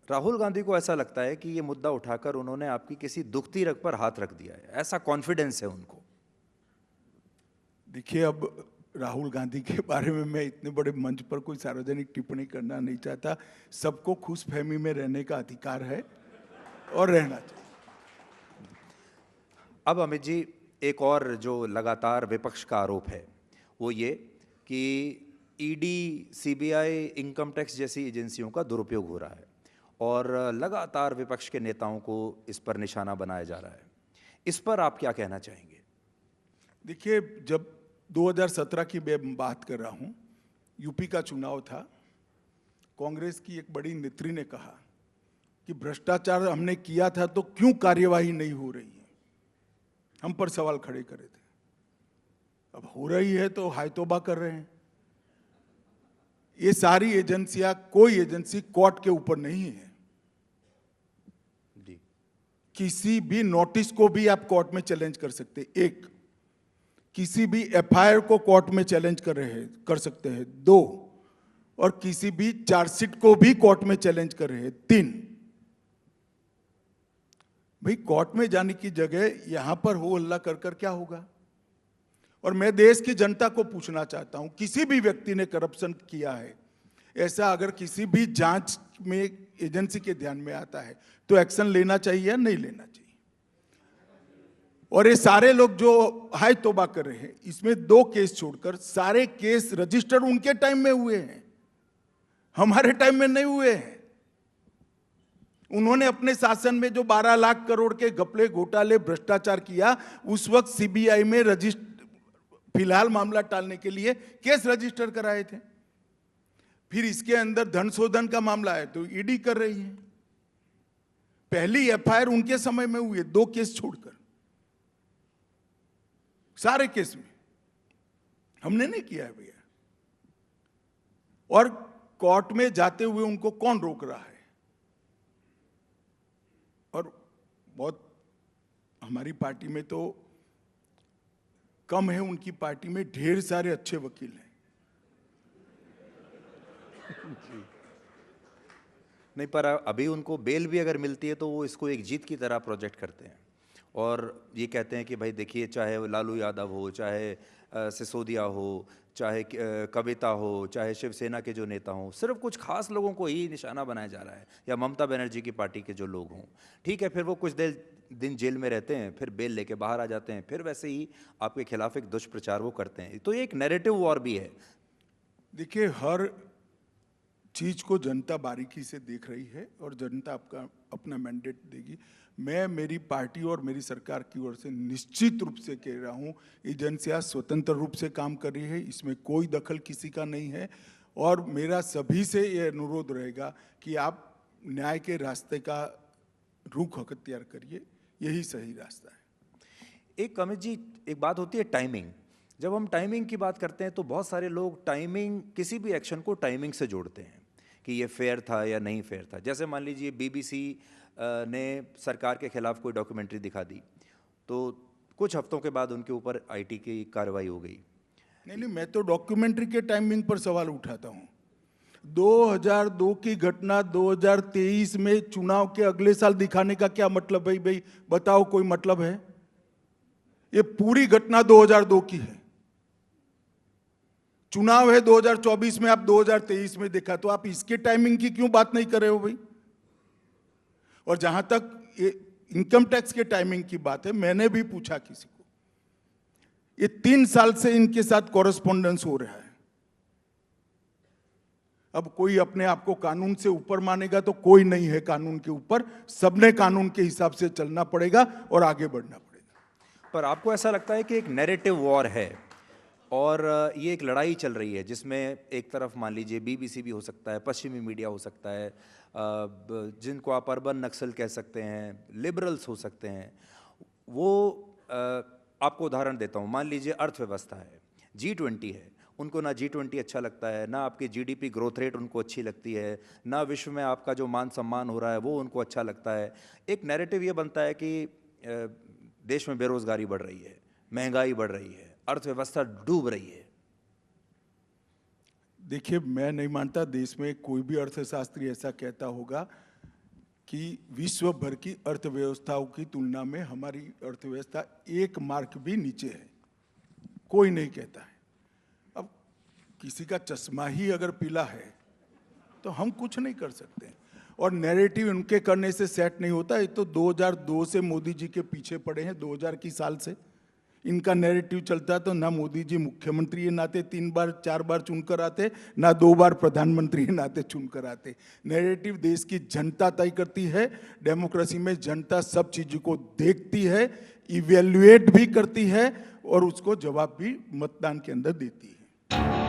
राहुल गांधी को ऐसा लगता है कि ये मुद्दा उठाकर उन्होंने आपकी किसी दुखती रग पर हाथ रख दिया है, ऐसा कॉन्फिडेंस है उनको। देखिए, अब राहुल गांधी के बारे में मैं इतने बड़े मंच पर कोई सार्वजनिक टिप्पणी करना नहीं चाहता। सबको खुशफहमी में रहने का अधिकार है और रहना चाहिए। अब अमित जी, एक और जो लगातार विपक्ष का आरोप है वो ये कि ईडी, सीबीआई, इनकम टैक्स जैसी एजेंसियों का दुरुपयोग हो रहा है और लगातार विपक्ष के नेताओं को इस पर निशाना बनाया जा रहा है। इस पर आप क्या कहना चाहेंगे? देखिए, जब 2017 की मैं बात कर रहा हूं, यूपी का चुनाव था, कांग्रेस की एक बड़ी नेत्री ने कहा कि भ्रष्टाचार हमने किया था तो क्यों कार्यवाही नहीं हो रही है, हम पर सवाल खड़े करे थे। अब हो रही है तो हाय तौबा कर रहे हैं। ये सारी एजेंसियां, कोई एजेंसी कोर्ट के ऊपर नहीं है। जी। किसी भी नोटिस को भी आप कोर्ट में चैलेंज कर सकते, एक किसी भी एफआईआर को कोर्ट में चैलेंज कर सकते हैं, दो, और किसी भी चार्जशीट को भी कोर्ट में चैलेंज कर रहे हैं, तीन। भाई, कोर्ट में जाने की जगह यहां पर हो हल्ला कर कर क्या होगा? और मैं देश की जनता को पूछना चाहता हूं, किसी भी व्यक्ति ने करप्शन किया है, ऐसा अगर किसी भी जांच में एजेंसी के ध्यान में आता है तो एक्शन लेना चाहिए या नहीं लेना चाहिए? और ये सारे लोग जो हाय तौबा कर रहे हैं, इसमें 2 केस छोड़कर सारे केस रजिस्टर्ड उनके टाइम में हुए हैं, हमारे टाइम में नहीं हुए हैं। उन्होंने अपने शासन में जो 12 लाख करोड़ के घपले, घोटाले, भ्रष्टाचार किया, उस वक्त सीबीआई में फिलहाल मामला टालने के लिए केस रजिस्टर कराए थे। फिर इसके अंदर धन शोधन का मामला है तो ईडी कर रही है। पहली एफआईआर उनके समय में हुई है, 2 केस छोड़कर। सारे केस में हमने नहीं किया है भैया। और कोर्ट में जाते हुए उनको कौन रोक रहा है? और बहुत, हमारी पार्टी में तो कम है, उनकी पार्टी में ढेर सारे अच्छे वकील हैं। नहीं, पर अभी उनको बेल भी अगर मिलती है तो वो इसको एक जीत की तरह प्रोजेक्ट करते हैं और ये कहते हैं कि भाई देखिए, चाहे वो लालू यादव हो, चाहे सिसोदिया हो, चाहे कविता हो, चाहे शिवसेना के जो नेता हों, सिर्फ कुछ खास लोगों को ही निशाना बनाया जा रहा है, या ममता बनर्जी की पार्टी के जो लोग हों। ठीक है, फिर वो कुछ दिन जेल में रहते हैं, फिर बेल लेके बाहर आ जाते हैं, फिर वैसे ही आपके खिलाफ एक दुष्प्रचार वो करते हैं। तो ये एक नैरेटिव वॉर भी है। देखिए, हर चीज को जनता बारीकी से देख रही है और जनता आपका अपना मैंडेट देगी। मैं मेरी पार्टी और मेरी सरकार की ओर से निश्चित रूप से कह रहा हूं, एजेंसियां स्वतंत्र रूप से काम कर रही है, इसमें कोई दखल किसी का नहीं है। और मेरा सभी से यह अनुरोध रहेगा कि आप न्याय के रास्ते का रुख अख्तियार करिए, यही सही रास्ता है। एक अमित जी, एक बात होती है टाइमिंग। जब हम टाइमिंग की बात करते हैं तो बहुत सारे लोग टाइमिंग, किसी भी एक्शन को टाइमिंग से जोड़ते हैं कि ये फेयर था या नहीं फेयर था। जैसे मान लीजिए बीबीसी ने सरकार के खिलाफ कोई डॉक्यूमेंट्री दिखा दी तो कुछ हफ्तों के बाद उनके ऊपर आईटी की कार्रवाई हो गई। नहीं, मैं तो डॉक्यूमेंट्री के टाइमिंग पर सवाल उठाता हूं। 2002 की घटना 2023 में चुनाव के अगले साल दिखाने का क्या मतलब है? भाई बताओ, कोई मतलब है? ये पूरी घटना 2002 की है। चुनाव है 2024 में, आप 2023 में देखा, तो आप इसके टाइमिंग की क्यों बात नहीं कर रहे हो भाई? और जहां तक ये इनकम टैक्स के टाइमिंग की बात है, मैंने भी पूछा किसी को, ये 3 साल से इनके साथ कॉरेस्पॉन्डेंस हो रहा है। अब कोई अपने आप को कानून से ऊपर मानेगा तो कोई नहीं है कानून के ऊपर। सबने कानून के हिसाब से चलना पड़ेगा और आगे बढ़ना पड़ेगा। पर आपको ऐसा लगता है कि एक नैरेटिव वॉर है और ये एक लड़ाई चल रही है जिसमें एक तरफ मान लीजिए बीबीसी भी हो सकता है, पश्चिमी मीडिया हो सकता है, जिनको आप अर्बन नक्सल कह सकते हैं, लिबरल्स हो सकते हैं, वो आपको उदाहरण देता हूँ। मान लीजिए अर्थव्यवस्था है, G20 है, उनको ना G20 अच्छा लगता है, ना आपकी जीडीपी ग्रोथ रेट उनको अच्छी लगती है, ना विश्व में आपका जो मान सम्मान हो रहा है वो उनको अच्छा लगता है। एक नैरेटिव ये बनता है कि देश में बेरोजगारी बढ़ रही है, महंगाई बढ़ रही है, अर्थव्यवस्था डूब रही है। देखिए, मैं नहीं मानता देश में कोई भी अर्थशास्त्री ऐसा कहता होगा। कि विश्व भर की अर्थव्यवस्थाओं की तुलना में हमारी अर्थव्यवस्था 1 मार्क भी नीचे है, कोई नहीं कहता है। अब किसी का चश्मा ही अगर पीला है तो हम कुछ नहीं कर सकते। और नैरेटिव उनके करने से सेट नहीं होता। ये तो 2002 से मोदी जी के पीछे पड़े हैं, 2000 की साल से इनका नैरेटिव चलता। तो ना मोदी जी मुख्यमंत्री नाते 3 बार 4 बार चुनकर आते, ना 2 बार प्रधानमंत्री नाते चुनकर आते। नैरेटिव देश की जनता तय करती है। डेमोक्रेसी में जनता सब चीज़ों को देखती है, इवेल्युएट भी करती है और उसको जवाब भी मतदान के अंदर देती है।